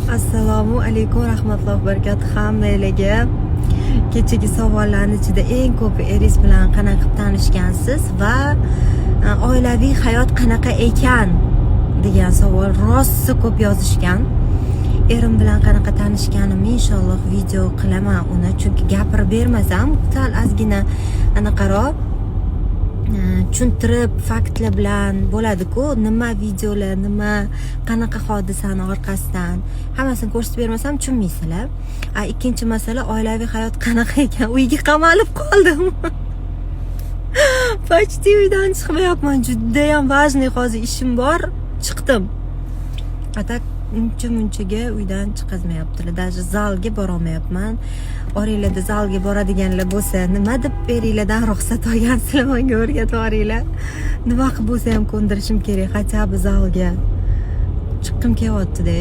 Assalomu alaykum rahmatullohi barakatuh hammalarga. Kechagi savollarning ichida eng ko'pi eringiz bilan qanaqa qilib tanishgansiz va oilaviy hayot qanaqa ekan degan savol rosa ko'p yozishgan. Erim bilan qanaqa tanishganimni inshaalloh video qilaman uni, chunki gapirib bermasam sal ozgina anaqaroq tushuntirib faktlar bilan bo'ladi-ku, nima videolar, nima qanaqa hodisani orqasidan hammasini ko'rsatib bermasam tushunmaysizlar. Ikkinchi masala, oilaviy hayot qanaqa ekan? Uyga qamalib qoldim. Почти uydan chiqmayapman. Juda ham важный hozir ishim bor, chiqdim. Atak munchaga uydan chiqazmayaptilar. Даже zalga bora olmayapman. Oringlarda zalga boradiganlar bo'lsa, nima deb beringlardan ruxsat olgansizlar, menga o'rgatib boringlar. Nima qilib bo'lsa ham ko'ndirishim kerak, хотя бы zalga. Chiqqim kelyapti-da.